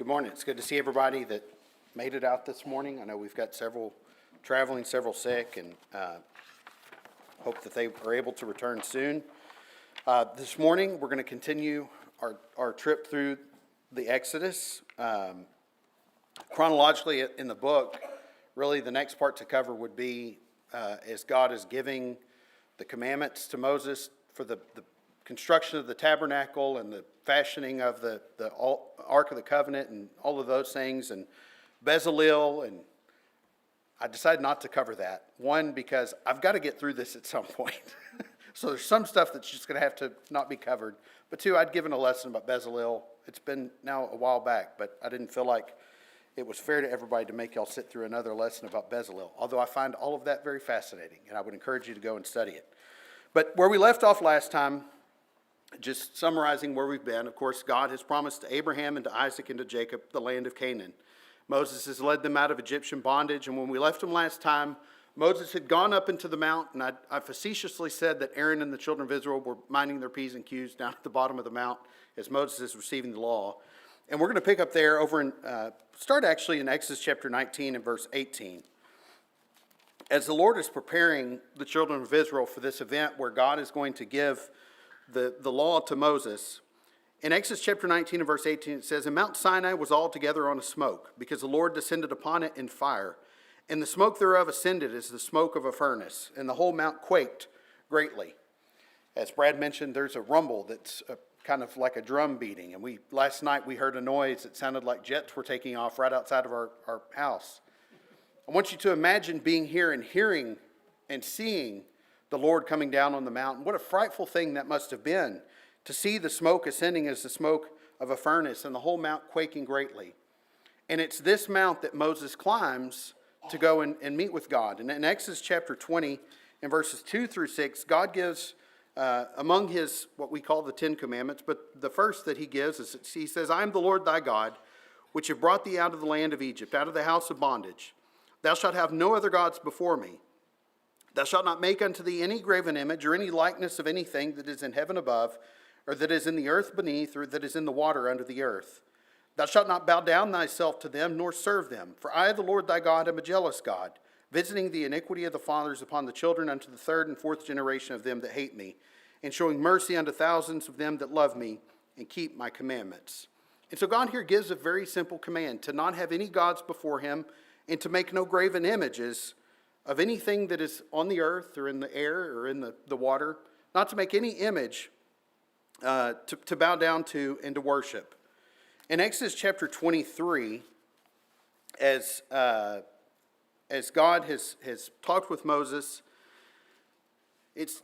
Good morning. It's good to see everybody that made it out this morning. I know we've got several traveling, several sick, and hope that they are able to return soon. This morning, we're going to continue our trip through the Exodus. Chronologically in the book, really the next part to cover would be as God is giving the commandments to Moses for the construction of the tabernacle and the fashioning of the Ark of the Covenant and all of those things, and Bezalel, and I decided not to cover that. One, because I've got to get through this at some point. So there's some stuff that's just going to have to not be covered. But two, I'd given a lesson about Bezalel. It's been now a while back, but I didn't feel like it was fair to everybody to make y'all sit through another lesson about Bezalel, although I find all of that very fascinating, and I would encourage you to go and study it. But where we left off last time, just summarizing where we've been, of course, God has promised to Abraham and to Isaac and to Jacob the land of Canaan. Moses has led them out of Egyptian bondage, and when we left them last time, Moses had gone up into the mount, and I facetiously said that Aaron and the children of Israel were minding their P's and Q's down at the bottom of the mount as Moses is receiving the law. And we're going to pick up there over in, start actually in Exodus chapter 19 and verse 18. As the Lord is preparing the children of Israel for this event where God is going to give the law to Moses, in Exodus chapter 19 and verse 18 it says, "And Mount Sinai was altogether on a smoke, because the Lord descended upon it in fire. And the smoke thereof ascended as the smoke of a furnace, and the whole mount quaked greatly." As Brad mentioned, there's a rumble that's kind of like a drum beating. And last night we heard a noise that sounded like jets were taking off right outside of our house. I want you to imagine being here and hearing and seeing the Lord coming down on the mountain. What a frightful thing that must have been, to see the smoke ascending as the smoke of a furnace and the whole mount quaking greatly. And it's this mount that Moses climbs to go and meet with God. And in Exodus chapter 20, in verses 2 through 6, God gives, among his, what we call the Ten Commandments, but the first that he gives is, he says, "I am the Lord thy God, which have brought thee out of the land of Egypt, out of the house of bondage. Thou shalt have no other gods before me. Thou shalt not make unto thee any graven image or any likeness of anything that is in heaven above, or that is in the earth beneath, or that is in the water under the earth. Thou shalt not bow down thyself to them, nor serve them. For I, the Lord thy God, am a jealous God, visiting the iniquity of the fathers upon the children unto the third and fourth generation of them that hate me, and showing mercy unto thousands of them that love me and keep my commandments." And so God here gives a very simple command, to not have any gods before him, and to make no graven images of anything that is on the earth or in the air or in the water, not to make any image to bow down to and to worship. In Exodus chapter 23, as God has talked with Moses,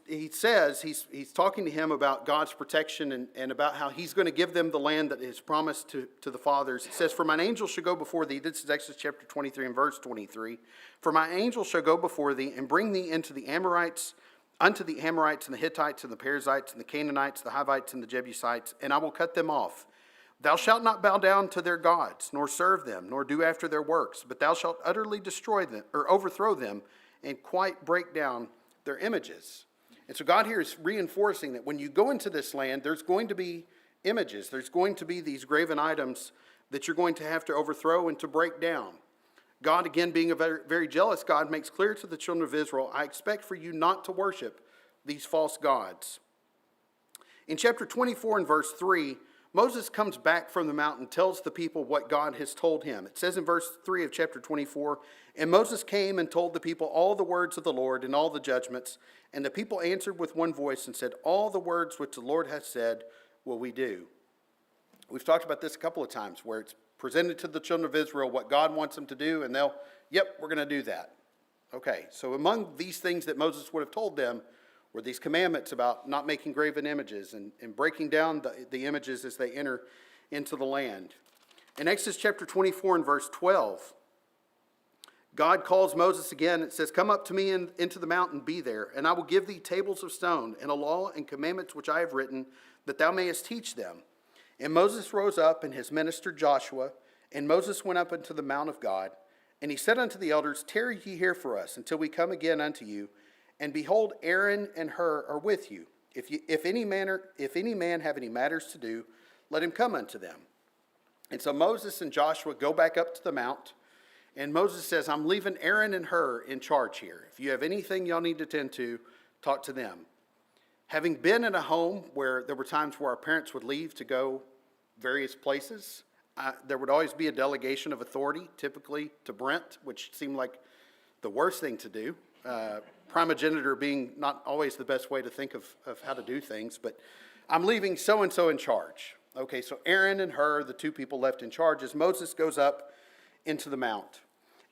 he says, he's talking to him about God's protection and about how he's going to give them the land that is promised to the fathers. It says, "For mine angel shall go before thee," this is Exodus chapter 23 and verse 23, "For my angel shall go before thee and bring thee unto the Amorites and the Hittites and the Perizzites and the Canaanites, the Hivites and the Jebusites, and I will cut them off. Thou shalt not bow down to their gods, nor serve them, nor do after their works, but thou shalt utterly destroy them, or overthrow them, and quite break down their images." And so God here is reinforcing that when you go into this land, there's going to be images. There's going to be these graven items that you're going to have to overthrow and to break down. God, again, being a very, very jealous God, makes clear to the children of Israel, "I expect for you not to worship these false gods." In chapter 24 and verse 3, Moses comes back from the mountain and tells the people what God has told him. It says in verse 3 of chapter 24, "And Moses came and told the people all the words of the Lord and all the judgments. And the people answered with one voice and said, All the words which the Lord hath said will we do." We've talked about this a couple of times, where it's presented to the children of Israel what God wants them to do, and they'll, "Yep, we're going to do that." Okay, so among these things that Moses would have told them were these commandments about not making graven images and breaking down the images as they enter into the land. In Exodus chapter 24 and verse 12, God calls Moses again. It says, "Come up to me into the mountain, be there, and I will give thee tables of stone and a law and commandments which I have written, that thou mayest teach them." And Moses rose up, and his minister Joshua, and Moses went up into the mount of God. And he said unto the elders, "Tarry ye here for us until we come again unto you. And behold, Aaron and Hur are with you. If any man have any matters to do, let him come unto them." And so Moses and Joshua go back up to the mount, and Moses says, I'm leaving Aaron and Hur in charge here. If you have anything y'all need to tend to, talk to them. Having been in a home where there were times where our parents would leave to go various places, there would always be a delegation of authority, typically to Brent, which seemed like the worst thing to do. Primogeniture being not always the best way to think of how to do things, but I'm leaving so-and-so in charge. Okay, so Aaron and Hur, the two people left in charge, as Moses goes up into the mount.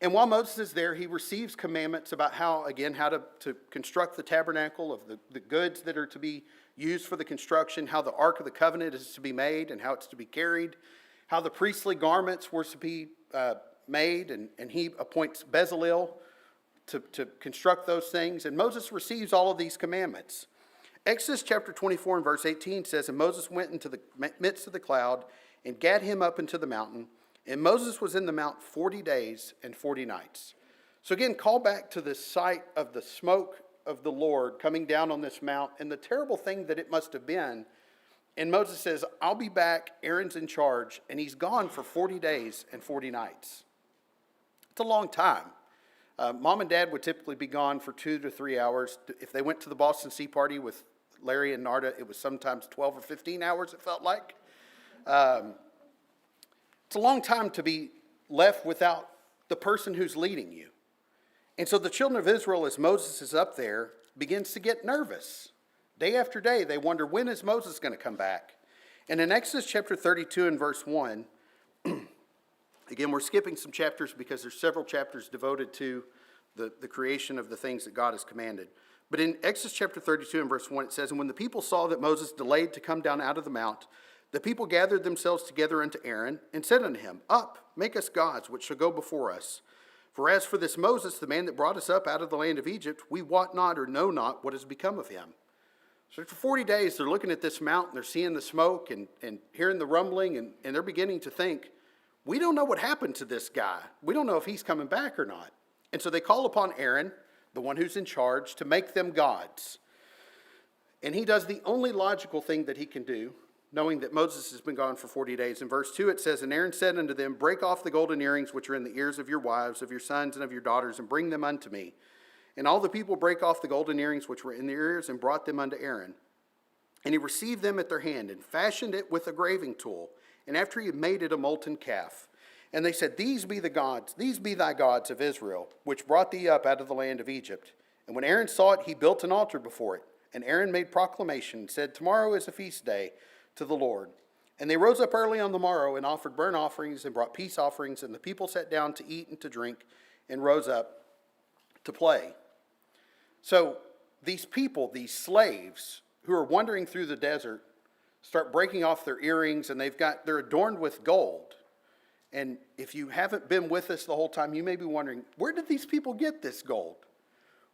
And while Moses is there, he receives commandments about how to construct the tabernacle, of the goods that are to be used for the construction, how the Ark of the Covenant is to be made and how it's to be carried, how the priestly garments were to be made, and he appoints Bezalel to construct those things. And Moses receives all of these commandments. Exodus chapter 24 and verse 18 says, And Moses went into the midst of the cloud and gat him up into the mountain. And Moses was in the mount 40 days and 40 nights. So again, call back to the sight of the smoke of the Lord coming down on this mount and the terrible thing that it must have been. And Moses says, I'll be back, Aaron's in charge, and he's gone for 40 days and 40 nights. It's a long time. Mom and Dad would typically be gone for 2 to 3 hours. If they went to the Boston Sea Party with Larry and Narda, it was sometimes 12 or 15 hours, it felt like. It's a long time to be left without the person who's leading you. And so the children of Israel, as Moses is up there, begins to get nervous. Day after day, they wonder, when is Moses going to come back? And in Exodus chapter 32 and verse 1, again, we're skipping some chapters because there's several chapters devoted to the creation of the things that God has commanded. But in Exodus chapter 32 and verse 1, it says, And when the people saw that Moses delayed to come down out of the mount, the people gathered themselves together unto Aaron, and said unto him, Up, make us gods, which shall go before us. For as for this Moses, the man that brought us up out of the land of Egypt, we wot not or know not what has become of him. So for 40 days, they're looking at this mountain, they're seeing the smoke and hearing the rumbling, and they're beginning to think, we don't know what happened to this guy. We don't know if he's coming back or not. And so they call upon Aaron, the one who's in charge, to make them gods. And he does the only logical thing that he can do, knowing that Moses has been gone for 40 days. In verse 2 it says, And Aaron said unto them, Break off the golden earrings which are in the ears of your wives, of your sons, and of your daughters, and bring them unto me. And all the people brake off the golden earrings which were in their ears, and brought them unto Aaron. And he received them at their hand, and fashioned it with a graving tool. And after he had made it a molten calf. And they said, These be thy gods of Israel, which brought thee up out of the land of Egypt. And when Aaron saw it, he built an altar before it. And Aaron made proclamation, and said, Tomorrow is a feast day to the Lord. And they rose up early on the morrow, and offered burnt offerings, and brought peace offerings. And the people sat down to eat and to drink, and rose up to play. So these people, these slaves, who are wandering through the desert, start breaking off their earrings, and they're adorned with gold. And if you haven't been with us the whole time, you may be wondering, where did these people get this gold?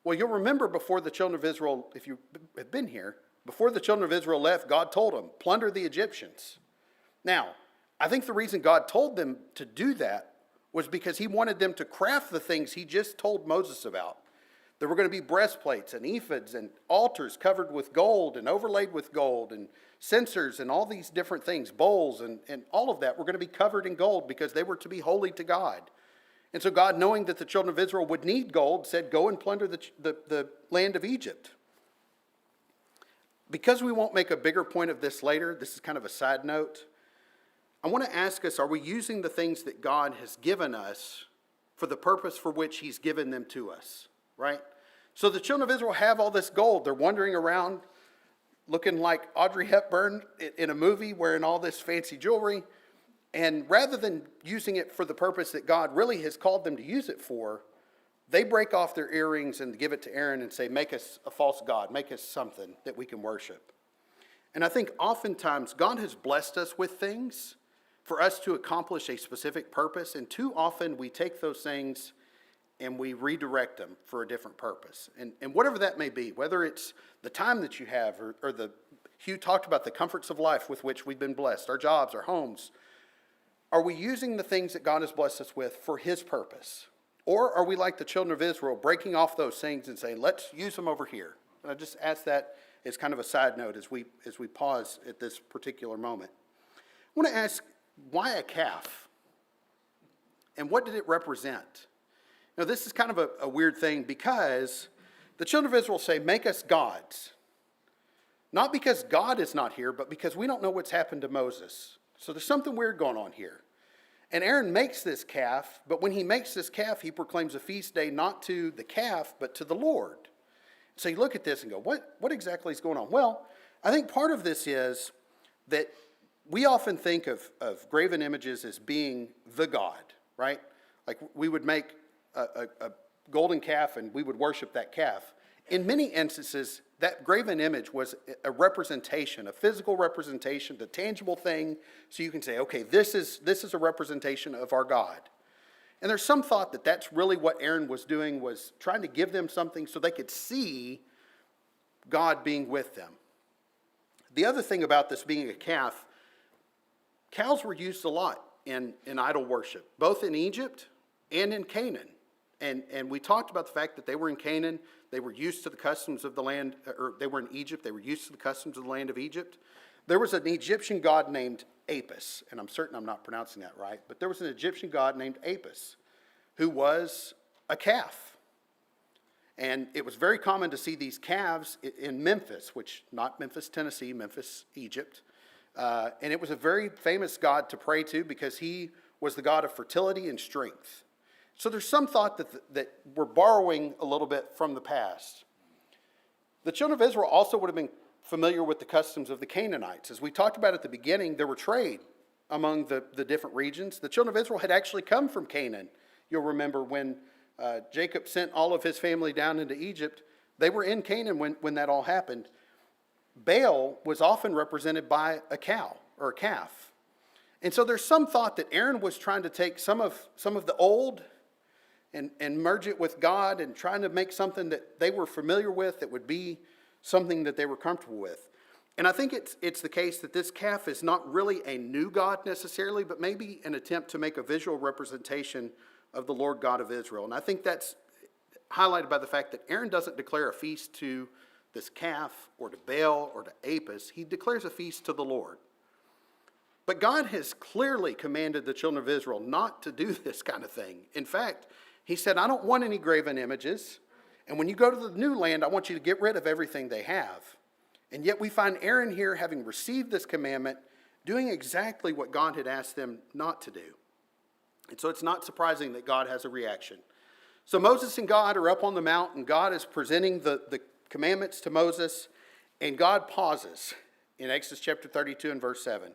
Well, you'll remember before the children of Israel, if you have been here, before the children of Israel left, God told them, plunder the Egyptians. Now, I think the reason God told them to do that was because he wanted them to craft the things he just told Moses about. There were going to be breastplates and ephods and altars covered with gold and overlaid with gold and censers and all these different things, bowls and all of that were going to be covered in gold because they were to be holy to God. And so God, knowing that the children of Israel would need gold, said, Go and plunder the land of Egypt. Because we won't make a bigger point of this later, this is kind of a side note, I want to ask us, are we using the things that God has given us for the purpose for which he's given them to us, right? So the children of Israel have all this gold. They're wandering around looking like Audrey Hepburn in a movie wearing all this fancy jewelry. And rather than using it for the purpose that God really has called them to use it for, they break off their earrings and give it to Aaron and say, Make us a false god, make us something that we can worship. And I think oftentimes God has blessed us with things for us to accomplish a specific purpose, and too often we take those things and we redirect them for a different purpose. And whatever that may be, whether it's the time that you have or Hugh talked about the comforts of life with which we've been blessed, our jobs, our homes. Are we using the things that God has blessed us with for his purpose? Or are we like the children of Israel, breaking off those things and saying, let's use them over here? And I just ask that as kind of a side note as we pause at this particular moment. I want to ask why a calf? And what did it represent? Now, this is kind of a weird thing because the children of Israel say, make us gods. Not because God is not here, but because we don't know what's happened to Moses. So there's something weird going on here. And Aaron makes this calf, but when he makes this calf, he proclaims a feast day not to the calf, but to the Lord. So you look at this and go, what exactly is going on? Well, I think part of this is that we often think of graven images as being the God, right? Like we would make a golden calf and we would worship that calf. In many instances, that graven image was a representation, a physical representation, the tangible thing, so you can say, okay, this is a representation of our God. And there's some thought that that's really what Aaron was doing, was trying to give them something so they could see God being with them. The other thing about this being a calf, cows were used a lot in idol worship, both in Egypt and in Canaan. And we talked about the fact that they were in Canaan, they were used to the customs of the land, or they were in Egypt, they were used to the customs of the land of Egypt. There was an Egyptian god named Apis, and I'm certain I'm not pronouncing that right, but there was an Egyptian god named Apis who was a calf. And it was very common to see these calves in Memphis, which not Memphis, Tennessee, Memphis, Egypt. And it was a very famous god to pray to because he was the god of fertility and strength. So there's some thought that we're borrowing a little bit from the past. The children of Israel also would have been familiar with the customs of the Canaanites. As we talked about at the beginning, there were trade among the different regions. The children of Israel had actually come from Canaan. You'll remember when Jacob sent all of his family down into Egypt, they were in Canaan when that all happened. Baal was often represented by a cow or a calf. And so there's some thought that Aaron was trying to take some of the old and merge it with God and trying to make something that they were familiar with that would be something that they were comfortable with. And I think it's the case that this calf is not really a new God necessarily, but maybe an attempt to make a visual representation of the Lord God of Israel. And I think that's highlighted by the fact that Aaron doesn't declare a feast to this calf or to Baal or to Apis. He declares a feast to the Lord. But God has clearly commanded the children of Israel not to do this kind of thing. In fact, he said, I don't want any graven images. And when you go to the new land, I want you to get rid of everything they have. And yet we find Aaron here, having received this commandment, doing exactly what God had asked them not to do. And so it's not surprising that God has a reaction. So Moses and God are up on the mountain. God is presenting the commandments to Moses. And God pauses in Exodus chapter 32 and verse 7.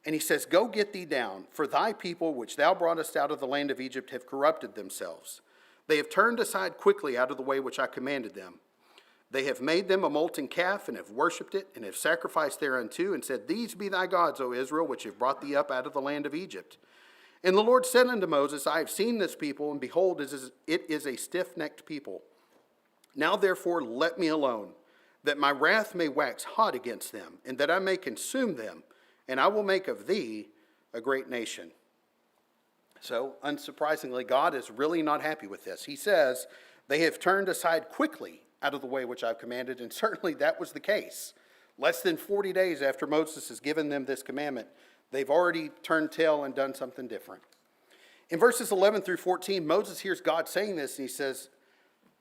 And he says, go get thee down, for thy people which thou broughtest out of the land of Egypt have corrupted themselves. They have turned aside quickly out of the way which I commanded them. They have made them a molten calf, and have worshipped it, and have sacrificed thereunto, and said, these be thy gods, O Israel, which have brought thee up out of the land of Egypt. And the Lord said unto Moses, I have seen this people, and behold, it is a stiff-necked people. Now therefore let me alone, that my wrath may wax hot against them, and that I may consume them, and I will make of thee a great nation. So, unsurprisingly, God is really not happy with this. He says, they have turned aside quickly out of the way which I've commanded, and certainly that was the case. Less than 40 days after Moses has given them this commandment, they've already turned tail and done something different. In verses 11 through 14, Moses hears God saying this, and he says,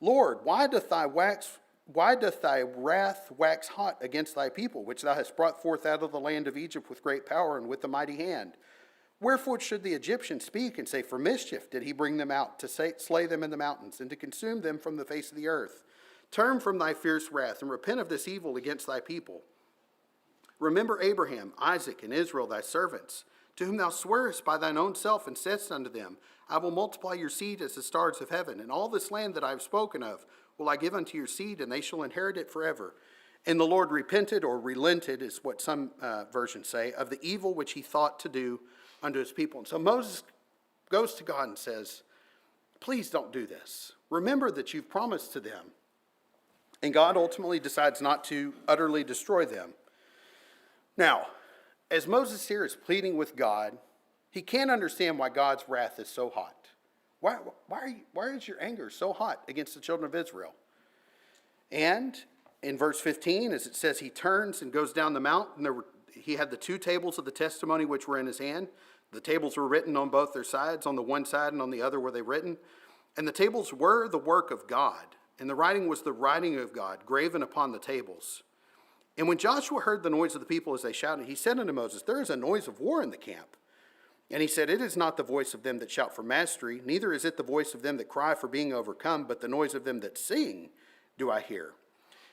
Lord, why doth thy wrath wax hot against thy people, which thou hast brought forth out of the land of Egypt with great power and with a mighty hand? Wherefore should the Egyptians speak and say, for mischief did he bring them out, to slay them in the mountains, and to consume them from the face of the earth? Turn from thy fierce wrath, and repent of this evil against thy people. Remember Abraham, Isaac, and Israel thy servants, to whom thou swearest by thine own self, and saidst unto them, I will multiply your seed as the stars of heaven, and all this land that I have spoken of will I give unto your seed, and they shall inherit it forever. And the Lord repented, or relented, is what some versions say, of the evil which he thought to do unto his people. And so Moses goes to God and says, please don't do this. Remember that you've promised to them. And God ultimately decides not to utterly destroy them. Now, as Moses here is pleading with God, he can't understand why God's wrath is so hot. Why is your anger so hot against the children of Israel? And in verse 15, as it says, he turns and goes down the mountain. He had the two tables of the testimony which were in his hand. The tables were written on both their sides, on the one side and on the other were they written. And the tables were the work of God, and the writing was the writing of God, graven upon the tables. And when Joshua heard the noise of the people as they shouted, he said unto Moses, there is a noise of war in the camp. And he said, it is not the voice of them that shout for mastery, neither is it the voice of them that cry for being overcome, but the noise of them that sing do I hear.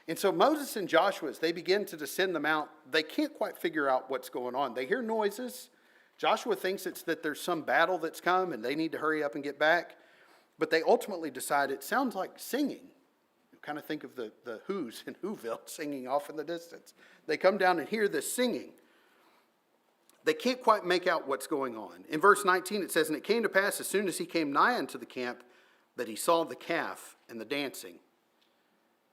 And so Moses and Joshua, as they begin to descend the mount, they can't quite figure out what's going on. They hear noises. Joshua thinks it's that there's some battle that's come and they need to hurry up and get back. But they ultimately decide it sounds like singing. You kind of think of the Who's in Whoville singing off in the distance. They come down and hear this singing. They can't quite make out what's going on. In verse 19 it says, and it came to pass as soon as he came nigh unto the camp that he saw the calf and the dancing.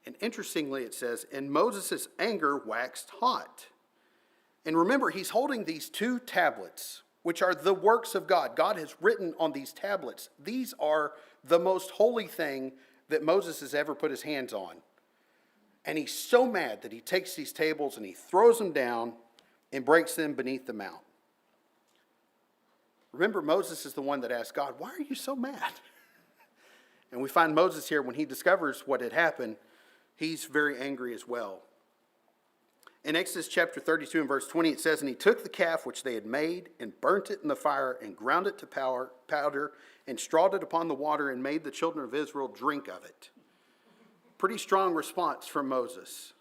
And interestingly it says, and Moses' anger waxed hot. And remember, he's holding these two tablets, which are the works of God. God has written on these tablets. These are the most holy thing that Moses has ever put his hands on. And he's so mad that he takes these tables and he throws them down and breaks them beneath the mount. Remember, Moses is the one that asked God, why are you so mad? And we find Moses here, when he discovers what had happened, he's very angry as well. In Exodus chapter 32 and verse 20, it says, and he took the calf which they had made and burnt it in the fire and ground it to powder and strawed it upon the water and made the children of Israel drink of it. Pretty strong response from Moses.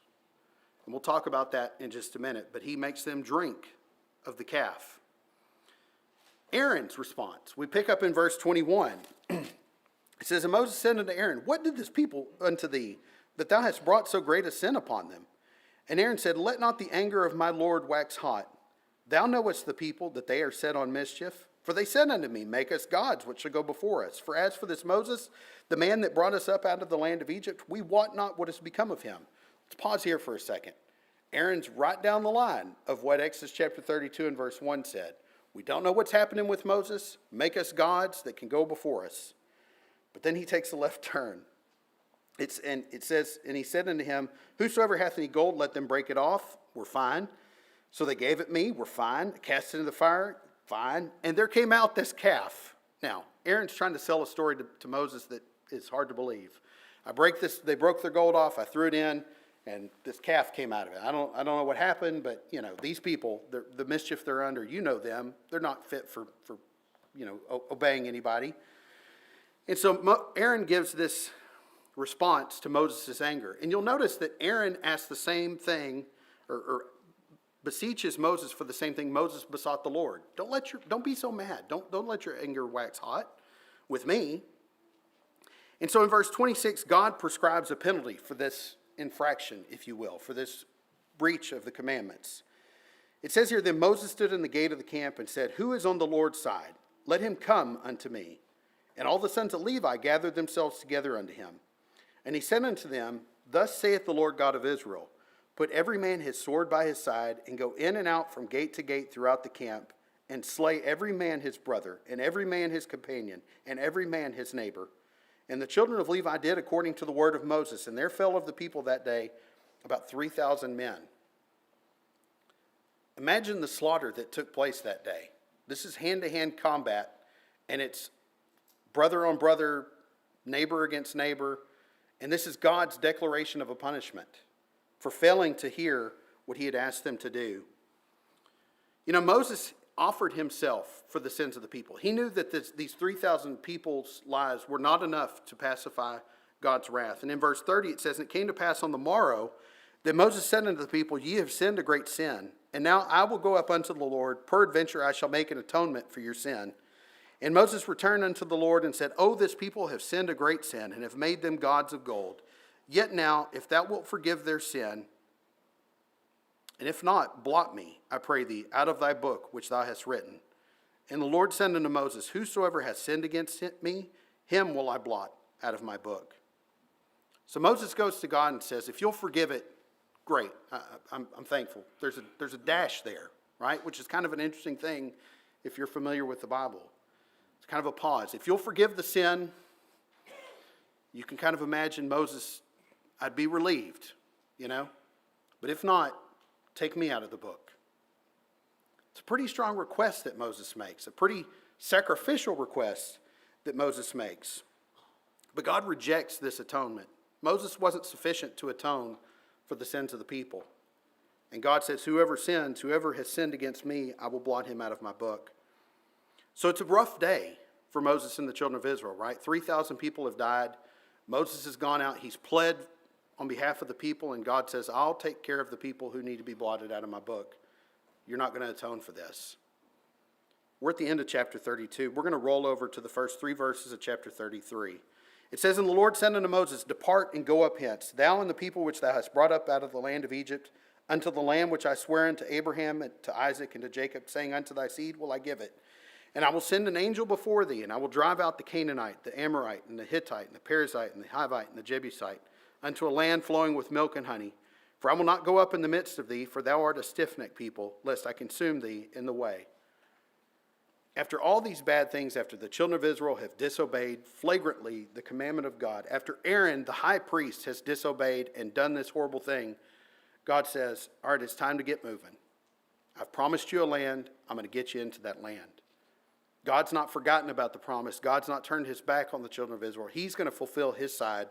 And we'll talk about that in just a minute. But he makes them drink of the calf. Aaron's response. We pick up in verse 21. It says, and Moses said unto Aaron, what did this people unto thee, that thou hast brought so great a sin upon them? And Aaron said, let not the anger of my Lord wax hot. Thou knowest the people, that they are set on mischief. For they said unto me, make us gods which shall go before us. For as for this Moses, the man that brought us up out of the land of Egypt, we wot not what has become of him. Let's pause here for a second. Aaron's right down the line of what Exodus chapter 32 and verse 1 said. We don't know what's happening with Moses. Make us gods that can go before us. But then he takes a left turn. It says, and he said unto him, whosoever hath any gold, let them break it off. We're fine. So they gave it me. We're fine. Cast it into the fire. Fine. And there came out this calf. Now, Aaron's trying to sell a story to Moses that is hard to believe. They broke their gold off. I threw it in, and this calf came out of it. I don't know what happened, but these people, the mischief they're under, them. They're not fit for obeying anybody. And so Aaron gives this response to Moses' anger. And you'll notice that Aaron asked the same thing, or beseeches Moses for the same thing Moses besought the Lord. Don't be so mad. Don't let your anger wax hot with me. And so in verse 26, God prescribes a penalty for this infraction, if you will, for this breach of the commandments. It says here, then Moses stood in the gate of the camp and said, who is on the Lord's side? Let him come unto me. And all the sons of Levi gathered themselves together unto him. And he said unto them, thus saith the Lord God of Israel, put every man his sword by his side, and go in and out from gate to gate throughout the camp, and slay every man his brother, and every man his companion, and every man his neighbor. And the children of Levi did according to the word of Moses, and there fell of the people that day about 3,000 men. Imagine the slaughter that took place that day. This is hand-to-hand combat, and it's brother on brother, neighbor against neighbor. And this is God's declaration of a punishment for failing to hear what he had asked them to do. Moses offered himself for the sins of the people. He knew that these 3,000 people's lives were not enough to pacify God's wrath. And in verse 30 it says, and it came to pass on the morrow that Moses said unto the people, ye have sinned a great sin. And now I will go up unto the Lord. Peradventure I shall make an atonement for your sin. And Moses returned unto the Lord and said, oh, this people have sinned a great sin, and have made them gods of gold. Yet now, if thou wilt forgive their sin, and if not, blot me, I pray thee, out of thy book which thou hast written. And the Lord said unto Moses, whosoever has sinned against me, him will I blot out of my book. So Moses goes to God and says, if you'll forgive it, great. I'm thankful. There's a dash there, right? Which is kind of an interesting thing if you're familiar with the Bible. It's kind of a pause. If you'll forgive the sin, you can kind of imagine Moses, I'd be relieved, But if not, take me out of the book. It's a pretty strong request that Moses makes, a pretty sacrificial request that Moses makes. But God rejects this atonement. Moses wasn't sufficient to atone for the sins of the people. And God says, whoever sins, whoever has sinned against me, I will blot him out of my book. So it's a rough day for Moses and the children of Israel, right? 3,000 people have died. Moses has gone out. He's pled on behalf of the people, and God says, I'll take care of the people who need to be blotted out of my book. You're not going to atone for this. We're at the end of chapter 32. We're going to roll over to the first 3 verses of chapter 33. It says, And the Lord said unto Moses, Depart and go up hence, thou and the people which thou hast brought up out of the land of Egypt, unto the land which I swear unto Abraham, and to Isaac, and to Jacob, saying, Unto thy seed will I give it. And I will send an angel before thee, and I will drive out the Canaanite, the Amorite, and the Hittite, and the Perizzite, and the Hivite, and the Jebusite, unto a land flowing with milk and honey. For I will not go up in the midst of thee, for thou art a stiff-necked people, lest I consume thee in the way. After all these bad things, after the children of Israel have disobeyed flagrantly the commandment of God, after Aaron, the high priest, has disobeyed and done this horrible thing, God says, all right, it's time to get moving. I've promised you a land. I'm going to get you into that land. God's not forgotten about the promise. God's not turned his back on the children of Israel. He's going to fulfill his side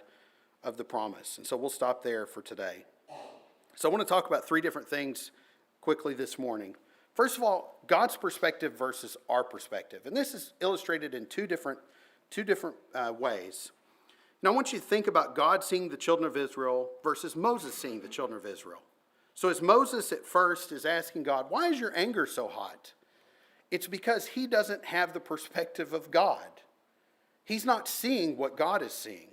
of the promise. And so we'll stop there for today. So I want to talk about 3 different things quickly this morning. First of all, God's perspective versus our perspective. And this is illustrated in two different ways. Now I want you to think about God seeing the children of Israel versus Moses seeing the children of Israel. So as Moses at first is asking God, why is your anger so hot? It's because he doesn't have the perspective of God. He's not seeing what God is seeing.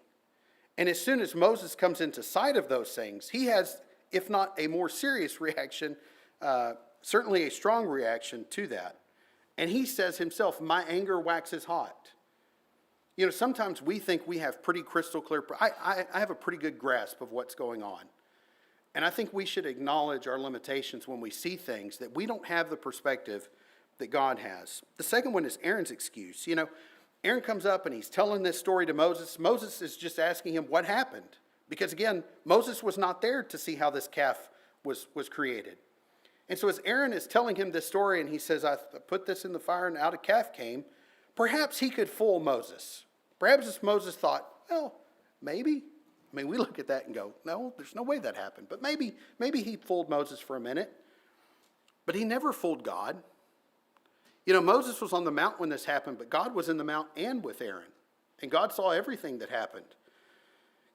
And as soon as Moses comes into sight of those things, he has, if not a more serious reaction, certainly a strong reaction to that. And he says himself, my anger waxes hot. You know, sometimes we think we have pretty crystal clear, I have a pretty good grasp of what's going on. And I think we should acknowledge our limitations when we see things that we don't have the perspective that God has. The second one is Aaron's excuse. You know, Aaron comes up and he's telling this story to Moses. Moses is just asking him what happened. Because again, Moses was not there to see how this calf was created. And so as Aaron is telling him this story and he says, I put this in the fire and out a calf came, perhaps he could fool Moses. Perhaps Moses thought, well, maybe. I mean, we look at that and go, no, there's no way that happened. But maybe he fooled Moses for a minute. But he never fooled God. You know, Moses was on the mount when this happened, but God was in the mount and with Aaron. And God saw everything that happened.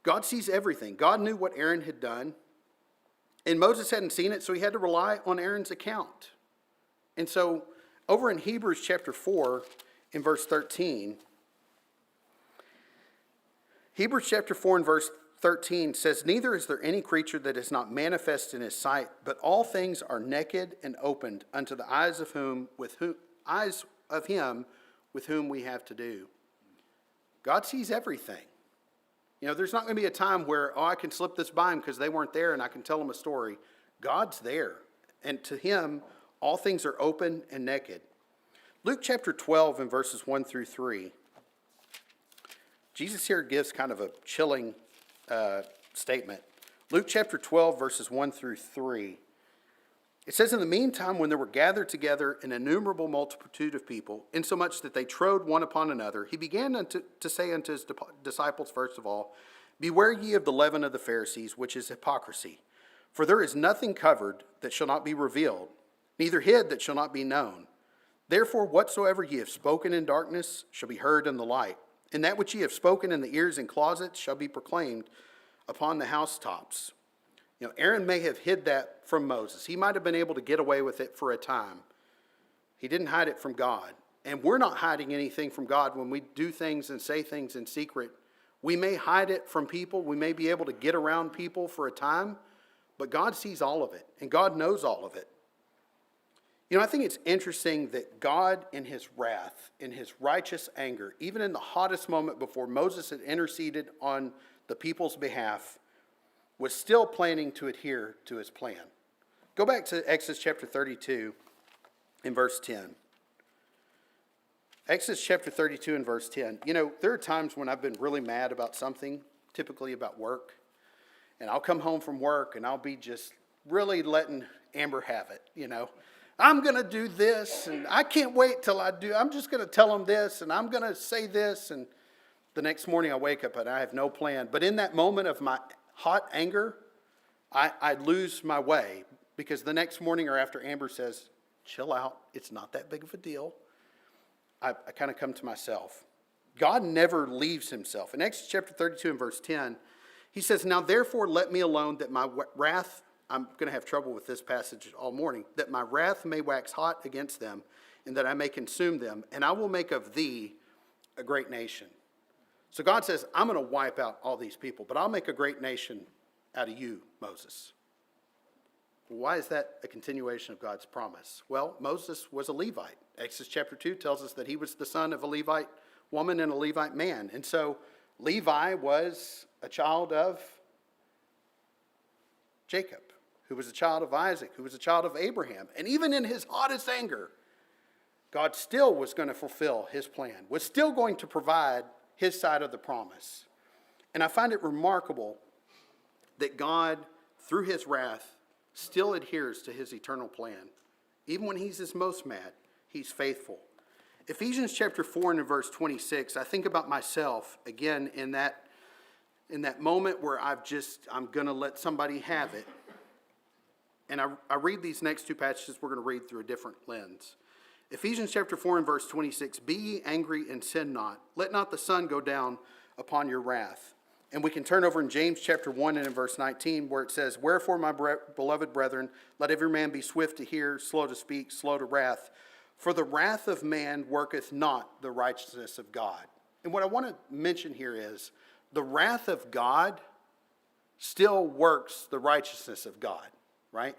God sees everything. God knew what Aaron had done. And Moses hadn't seen it, so he had to rely on Aaron's account. And so over in Hebrews chapter 4, in verse 13, Hebrews chapter 4 and verse 13 says, Neither is there any creature that is not manifest in his sight, but all things are naked and opened unto the eyes of him with whom we have to do. God sees everything. You know, there's not going to be a time where, I can slip this by him because they weren't there and I can tell them a story. God's there. And to him, all things are open and naked. Luke chapter 12 and verses 1 through 3. Jesus here gives kind of a chilling statement. Luke chapter 12 verses 1 through 3. It says, In the meantime, when there were gathered together an innumerable multitude of people, insomuch that they trode one upon another, he began to say unto his disciples, first of all, Beware ye of the leaven of the Pharisees, which is hypocrisy. For there is nothing covered that shall not be revealed, neither hid that shall not be known. Therefore, whatsoever ye have spoken in darkness shall be heard in the light, and that which ye have spoken in the ears and closets shall be proclaimed upon the housetops. You know, Aaron may have hid that from Moses. He might have been able to get away with it for a time. He didn't hide it from God. And we're not hiding anything from God when we do things and say things in secret. We may hide it from people. We may be able to get around people for a time. But God sees all of it. And God knows all of it. You know, I think it's interesting that God in his wrath, in his righteous anger, even in the hottest moment before Moses had interceded on the people's behalf, was still planning to adhere to his plan. Go back to Exodus chapter 32 in verse 10. Exodus chapter 32 and verse 10. You know, there are times when I've been really mad about something, typically about work. And I'll come home from work and I'll be just really letting Amber have it, you know. I'm going to do this, and I can't wait till I do. I'm just going to tell them this, and I'm going to say this. And the next morning I wake up and I have no plan. But in that moment of my hot anger, I lose my way, because the next morning or after Amber says, chill out, it's not that big of a deal, I kind of come to myself. God never leaves himself. In Exodus chapter 32 and verse 10, he says, now therefore let me alone, that my wrath, I'm going to have trouble with this passage all morning, that my wrath may wax hot against them, and that I may consume them, and I will make of thee a great nation. So God says, I'm going to wipe out all these people, but I'll make a great nation out of you, Moses. Why is that a continuation of God's promise? Well, Moses was a Levite. Exodus chapter 2 tells us that he was the son of a Levite woman and a Levite man. And so Levi was a child of Jacob, who was a child of Isaac, who was a child of Abraham. And even in his hottest anger, God still was going to fulfill his plan, was still going to provide his side of the promise. And I find it remarkable that God, through his wrath, still adheres to his eternal plan. Even when he's his most mad, he's faithful. Ephesians chapter 4 and verse 26, I think about myself again in that moment where I'm going to let somebody have it. And I read these next two passages we're going to read through a different lens. Ephesians chapter 4 and verse 26, be ye angry and sin not. Let not the sun go down upon your wrath. And we can turn over in James chapter 1 and in verse 19 where it says, wherefore, my beloved brethren, let every man be swift to hear, slow to speak, slow to wrath. For the wrath of man worketh not the righteousness of God. And what I want to mention here is the wrath of God still works the righteousness of God, right?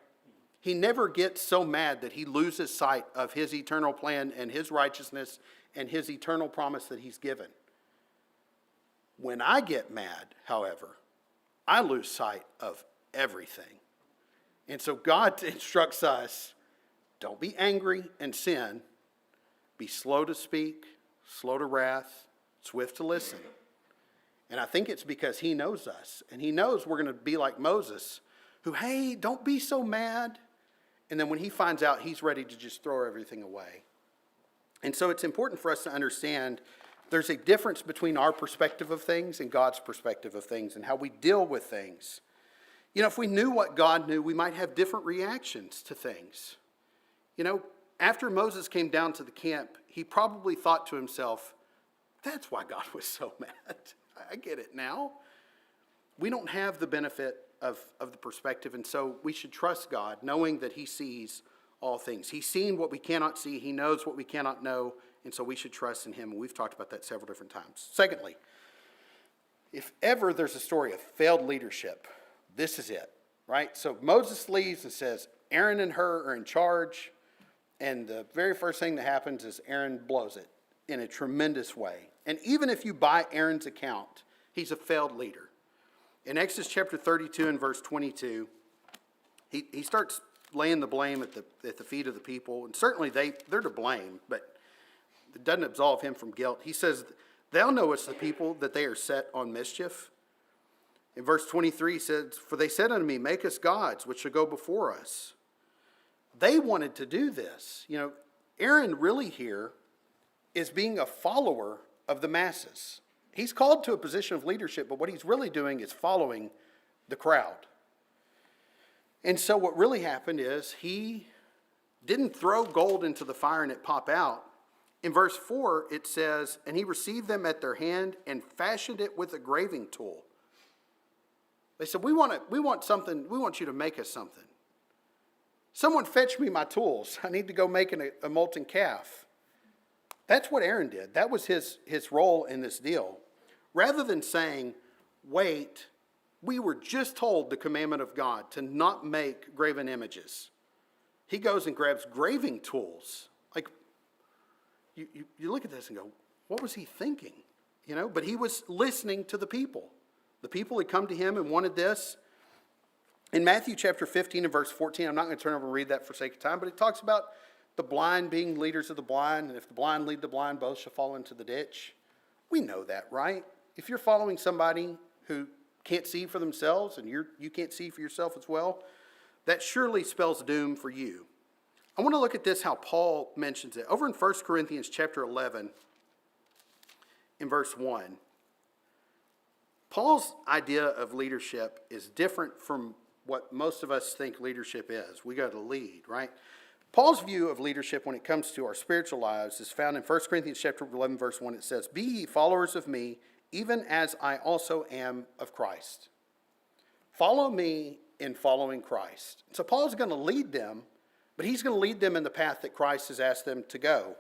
He never gets so mad that he loses sight of his eternal plan and his righteousness and his eternal promise that he's given. When I get mad, however, I lose sight of everything. And so God instructs us, don't be angry and sin. Be slow to speak, slow to wrath, swift to listen. And I think it's because he knows us. And he knows we're going to be like Moses, who, hey, don't be so mad. And then when he finds out, he's ready to just throw everything away. And so it's important for us to understand there's a difference between our perspective of things and God's perspective of things and how we deal with things. You know, if we knew what God knew, we might have different reactions to things. You know, after Moses came down to the camp, he probably thought to himself, that's why God was so mad. I get it now. We don't have the benefit of the perspective, and so we should trust God, knowing that he sees all things. He's seen what we cannot see. He knows what we cannot know, and so we should trust in him. And we've talked about that several different times. Secondly, if ever there's a story of failed leadership, this is it, right? So Moses leaves and says, Aaron and Hur are in charge, and the very first thing that happens is Aaron blows it in a tremendous way. And even if you buy Aaron's account, he's a failed leader. In Exodus chapter 32 and verse 22, he starts laying the blame at the feet of the people. And certainly they're to blame, but it doesn't absolve him from guilt. He says, thou knowest the people that they are set on mischief. In verse 23 he says, for they said unto me, make us gods which shall go before us. They wanted to do this. You know, Aaron really here is being a follower of the masses. He's called to a position of leadership, but what he's really doing is following the crowd. And so what really happened is he didn't throw gold into the fire and it pop out. In verse 4 it says, and he received them at their hand and fashioned it with a graving tool. They said, we want something, we want you to make us something. Someone fetch me my tools. I need to go make a molten calf. That's what Aaron did. That was his role in this deal. Rather than saying, wait, we were just told the commandment of God to not make graven images. He goes and grabs graving tools. Like, you look at this and go, what was he thinking? You know, but he was listening to the people. The people had come to him and wanted this. In Matthew chapter 15 and verse 14, I'm not going to turn over and read that for sake of time, but it talks about the blind being leaders of the blind, and if the blind lead the blind, both shall fall into the ditch. We know that, right? If you're following somebody who can't see for themselves and you can't see for yourself as well, that surely spells doom for you. I want to look at this, how Paul mentions it. Over in 1 Corinthians chapter 11, in verse 1, Paul's idea of leadership is different from what most of us think leadership is. We got to lead, right? Paul's view of leadership when it comes to our spiritual lives is found in 1 Corinthians chapter 11, verse 1. It says, "Be ye followers of me, even as I also am of Christ." Follow me in following Christ. So Paul's going to lead them, but he's going to lead them in the path that Christ has asked them to go.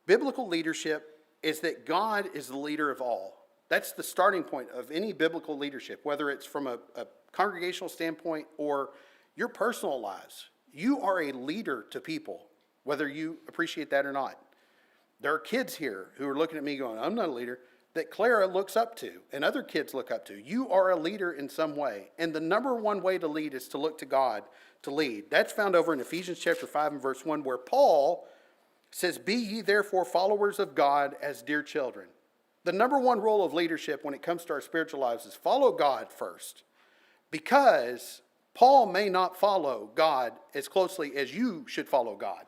Biblical leadership is that God is the leader of all. That's the starting point of any biblical leadership, whether it's from a congregational standpoint or your personal lives. You are a leader to people, whether you appreciate that or not. There are kids here who are looking at me going, I'm not a leader, that Clara looks up to and other kids look up to. You are a leader in some way. And the number one way to lead is to look to God to lead. That's found over in Ephesians chapter 5 and verse 1, where Paul says, "Be ye therefore followers of God as dear children." The number one role of leadership when it comes to our spiritual lives is follow God first. Because Paul may not follow God as closely as you should follow God.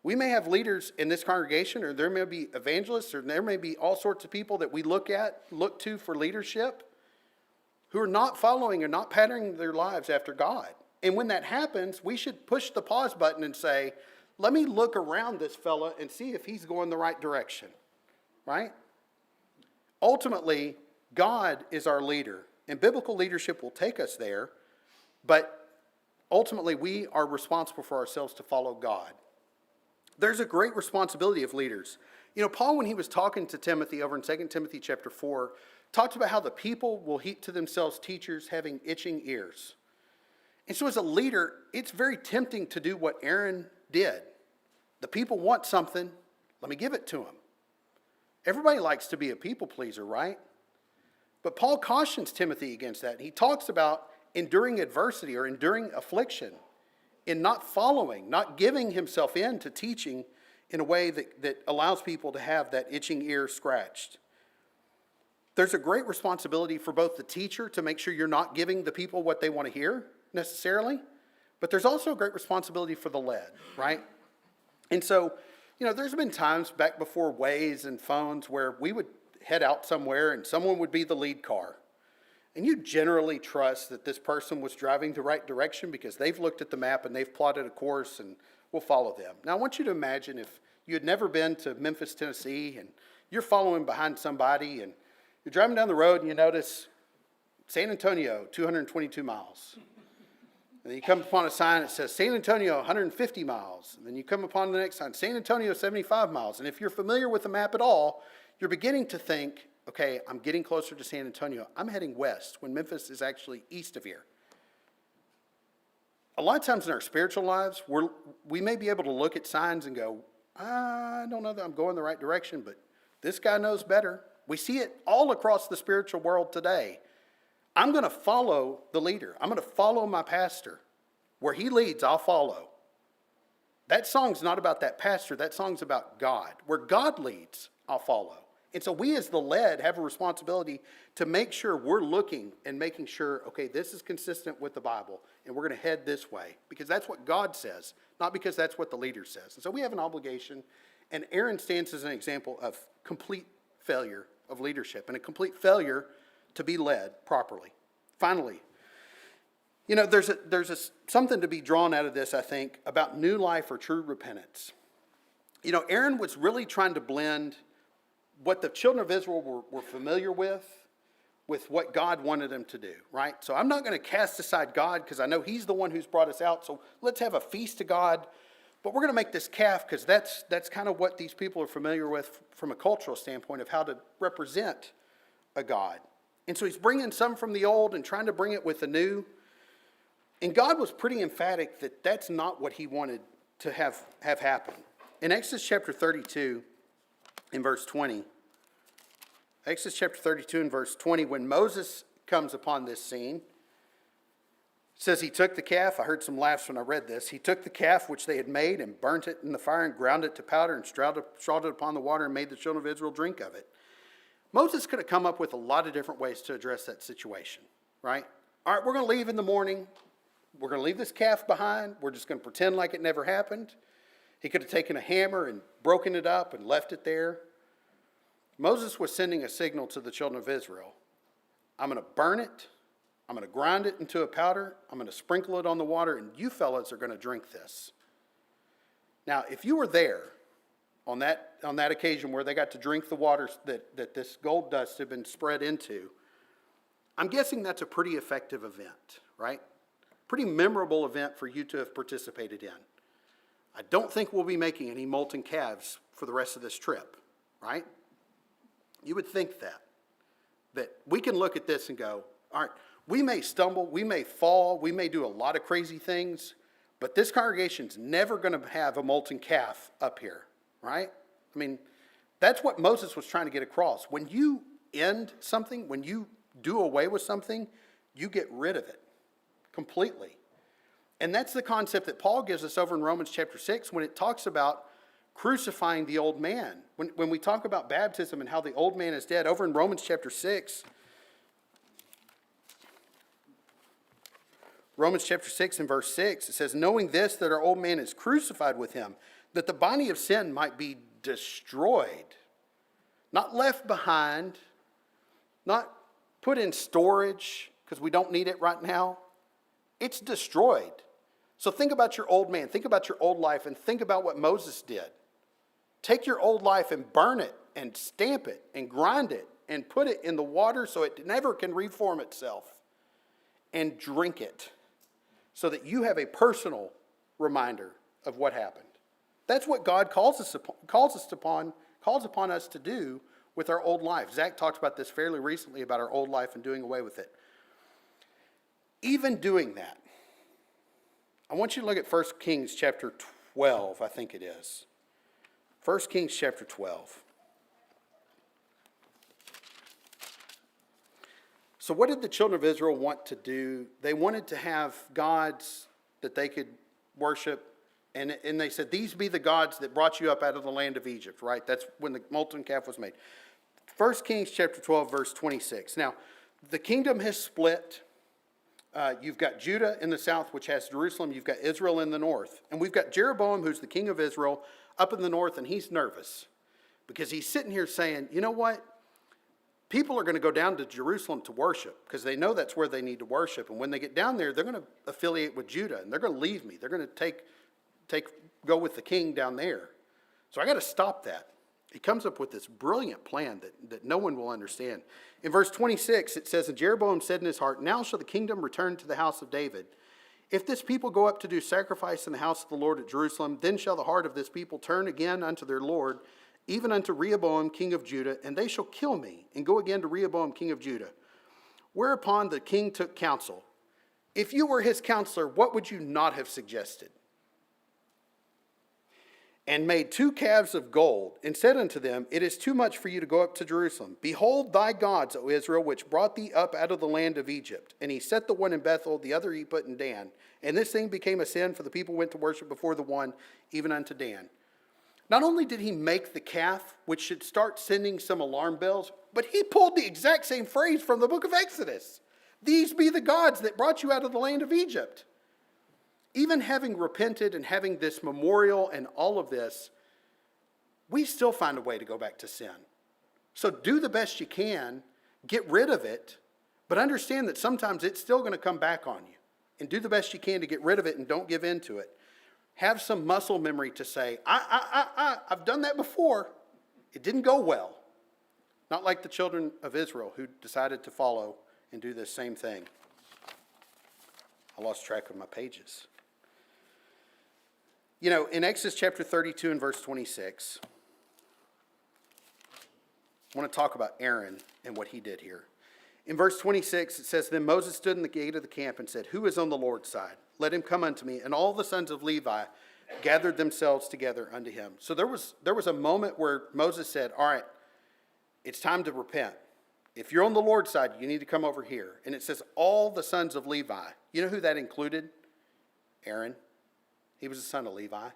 We may have leaders in this congregation, or there may be evangelists, or there may be all sorts of people that we look to for leadership, who are not following and not patterning their lives after God. And when that happens, we should push the pause button and say, let me look around this fella and see if he's going the right direction, right? Ultimately, God is our leader, and biblical leadership will take us there, but ultimately we are responsible for ourselves to follow God. There's a great responsibility of leaders. You know, Paul, when he was talking to Timothy over in 2 Timothy chapter 4, talked about how the people will heap to themselves teachers having itching ears. And so as a leader, it's very tempting to do what Aaron did. The people want something, let me give it to them. Everybody likes to be a people pleaser, right? But Paul cautions Timothy against that. He talks about enduring adversity or enduring affliction, in not following, not giving himself in to teaching in a way that allows people to have that itching ear scratched. There's a great responsibility for both the teacher to make sure you're not giving the people what they want to hear necessarily, but there's also a great responsibility for the led, right? And so, you know, there's been times back before Waze and phones where we would head out somewhere and someone would be the lead car. And you generally trust that this person was driving the right direction because they've looked at the map and they've plotted a course and we'll follow them. Now, I want you to imagine if you had never been to Memphis, Tennessee, and you're following behind somebody and you're driving down the road and you notice San Antonio, 222 miles. And then you come upon a sign that says San Antonio, 150 miles. And then you come upon the next sign, San Antonio, 75 miles. And if you're familiar with the map at all, you're beginning to think, okay, I'm getting closer to San Antonio. I'm heading west when Memphis is actually east of here. A lot of times in our spiritual lives, we may be able to look at signs and go, I don't know that I'm going the right direction, but this guy knows better. We see it all across the spiritual world today. I'm going to follow the leader. I'm going to follow my pastor. Where he leads, I'll follow. That song's not about that pastor. That song's about God. Where God leads, I'll follow. And so we as the led have a responsibility to make sure we're looking and making sure, okay, this is consistent with the Bible, and we're going to head this way, because that's what God says, not because that's what the leader says. And so we have an obligation, and Aaron stands as an example of complete failure of leadership and a complete failure to be led properly. Finally, you know, there's something to be drawn out of this, I think, about new life or true repentance. You know, Aaron was really trying to blend what the children of Israel were familiar with what God wanted them to do, right? So I'm not going to cast aside God because I know he's the one who's brought us out. So let's have a feast to God. But we're going to make this calf because that's kind of what these people are familiar with from a cultural standpoint of how to represent a God. And so he's bringing some from the old and trying to bring it with the new. And God was pretty emphatic that that's not what he wanted to have happen. In Exodus chapter 32, in verse 20, Exodus chapter 32 and verse 20, when Moses comes upon this scene, it says he took the calf. I heard some laughs when I read this. He took the calf which they had made and burnt it in the fire and ground it to powder and strawed it upon the water and made the children of Israel drink of it. Moses could have come up with a lot of different ways to address that situation, right? All right, we're going to leave in the morning. we're going to leave this calf behind. We're just going to pretend like it never happened. He could have taken a hammer and broken it up and left it there. Moses was sending a signal to the children of Israel. I'm going to burn it. I'm going to grind it into a powder. I'm going to sprinkle it on the water, and you fellas are going to drink this. Now, if you were there on that occasion where they got to drink the water that this gold dust had been spread into, I'm guessing that's a pretty effective event, right? Pretty memorable event for you to have participated in. I don't think we'll be making any molten calves for the rest of this trip, right? You would think that we can look at this and go, all right, we may stumble, we may fall, we may do a lot of crazy things, but this congregation's never going to have a molten calf up here, right? I mean, that's what Moses was trying to get across. When you end something, when you do away with something, you get rid of it completely. And that's the concept that Paul gives us over in Romans chapter 6 when it talks about crucifying the old man. When we talk about baptism and how the old man is dead, over in Romans chapter 6, Romans chapter 6 and verse 6, it says, knowing this, that our old man is crucified with him, that the body of sin might be destroyed, not left behind, not put in storage because we don't need it right now. It's destroyed. So think about your old man, think about your old life, and think about what Moses did. Take your old life and burn it and stamp it and grind it and put it in the water so it never can reform itself, and drink it so that you have a personal reminder of what happened. That's what God calls upon us to do with our old life. Zach talked about this fairly recently about our old life and doing away with it. Even doing that, I want you to look at 1 Kings chapter 12, I think it is. 1 Kings chapter 12. So what did the children of Israel want to do? They wanted to have gods that they could worship. And they said, these be the gods that brought you up out of the land of Egypt, right? That's when the molten calf was made. 1 Kings chapter 12, verse 26. Now, the kingdom has split. You've got Judah in the south, which has Jerusalem. You've got Israel in the north. And we've got Jeroboam, who's the king of Israel, up in the north, and he's nervous. Because he's sitting here saying, you know what? People are going to go down to Jerusalem to worship because they know that's where they need to worship. And when they get down there, they're going to affiliate with Judah, and they're going to leave me. They're going to go with the king down there. So I got to stop that. He comes up with this brilliant plan that no one will understand. In verse 26, it says, and Jeroboam said in his heart, now shall the kingdom return to the house of David. If this people go up to do sacrifice in the house of the Lord at Jerusalem, then shall the heart of this people turn again unto their Lord, even unto Rehoboam king of Judah, and they shall kill me, and go again to Rehoboam king of Judah. Whereupon the king took counsel. If you were his counselor, what would you not have suggested? And made 2 calves of gold, and said unto them, it is too much for you to go up to Jerusalem. Behold thy gods, O Israel, which brought thee up out of the land of Egypt. And he set the one in Bethel, the other he put in Dan. And this thing became a sin, for the people went to worship before the one, even unto Dan. Not only did he make the calf, which should start sending some alarm bells, but he pulled the exact same phrase from the book of Exodus. These be the gods that brought you out of the land of Egypt. Even having repented and having this memorial and all of this, we still find a way to go back to sin. So do the best you can, get rid of it, but understand that sometimes it's still going to come back on you. And do the best you can to get rid of it and don't give in to it. Have some muscle memory to say, I've done that before. It didn't go well. Not like the children of Israel who decided to follow and do this same thing. I lost track of my pages. You know, in Exodus chapter 32 and verse 26, I want to talk about Aaron and what he did here. In verse 26, it says, then Moses stood in the gate of the camp and said, who is on the Lord's side? Let him come unto me. And all the sons of Levi gathered themselves together unto him. So there was a moment where Moses said, all right, it's time to repent. If you're on the Lord's side, you need to come over here. And it says all the sons of Levi. You know who that included? Aaron. He was the son of Levi.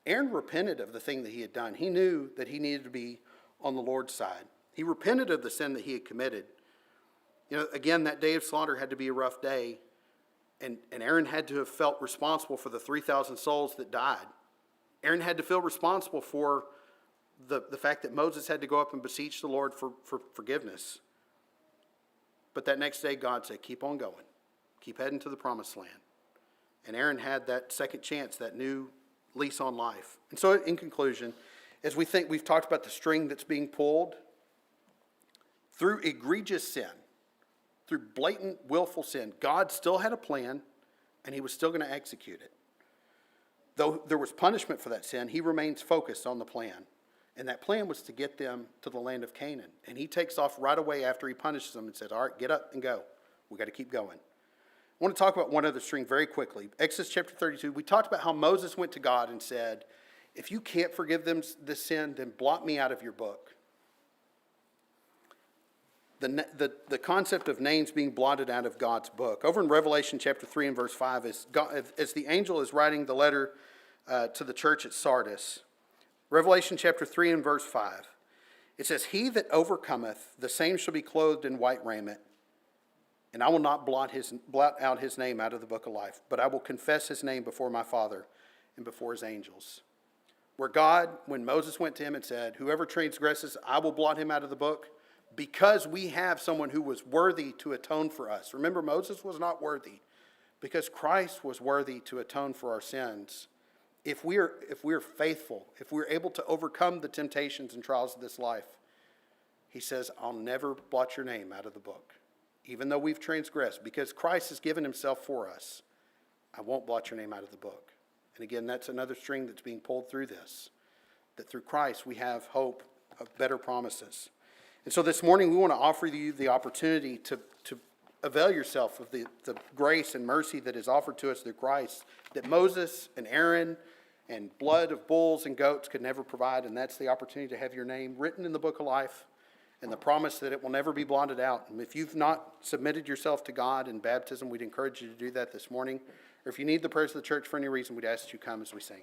Aaron repented of the thing that he had done. He knew that he needed to be on the Lord's side. He repented of the sin that he had committed. You know, again, that day of slaughter had to be a rough day. And Aaron had to have felt responsible for the 3,000 souls that died. Aaron had to feel responsible for the fact that Moses had to go up and beseech the Lord for forgiveness. But that next day, God said, keep on going. Keep heading to the promised land. And Aaron had that second chance, that new lease on life. And so in conclusion, as we've talked about the string that's being pulled, through egregious sin, through blatant, willful sin, God still had a plan, and he was still going to execute it. Though there was punishment for that sin, he remains focused on the plan. And that plan was to get them to the land of Canaan. And he takes off right away after he punishes them and says, all right, get up and go. We got to keep going. I want to talk about one other string very quickly. Exodus chapter 32, we talked about how Moses went to God and said, if you can't forgive them this sin, then blot me out of your book. The concept of names being blotted out of God's book. Over in Revelation chapter 3 and verse 5, as the angel is writing the letter to the church at Sardis, Revelation chapter 3 and verse 5, it says, he that overcometh, the same shall be clothed in white raiment, and I will not blot out his name out of the book of life, but I will confess his name before my Father and before his angels. Where God, when Moses went to him and said, whoever transgresses, I will blot him out of the book, because we have someone who was worthy to atone for us. Remember, Moses was not worthy, because Christ was worthy to atone for our sins. If we're faithful, if we're able to overcome the temptations and trials of this life, he says, I'll never blot your name out of the book. Even though we've transgressed, because Christ has given himself for us, I won't blot your name out of the book. And again, that's another string that's being pulled through this, that through Christ we have hope of better promises. And so this morning we want to offer you the opportunity to avail yourself of the grace and mercy that is offered to us through Christ, that Moses and Aaron and blood of bulls and goats could never provide. And that's the opportunity to have your name written in the book of life and the promise that it will never be blotted out. And if you've not submitted yourself to God in baptism, we'd encourage you to do that this morning. Or if you need the prayers of the church for any reason, we'd ask that you come as we sing.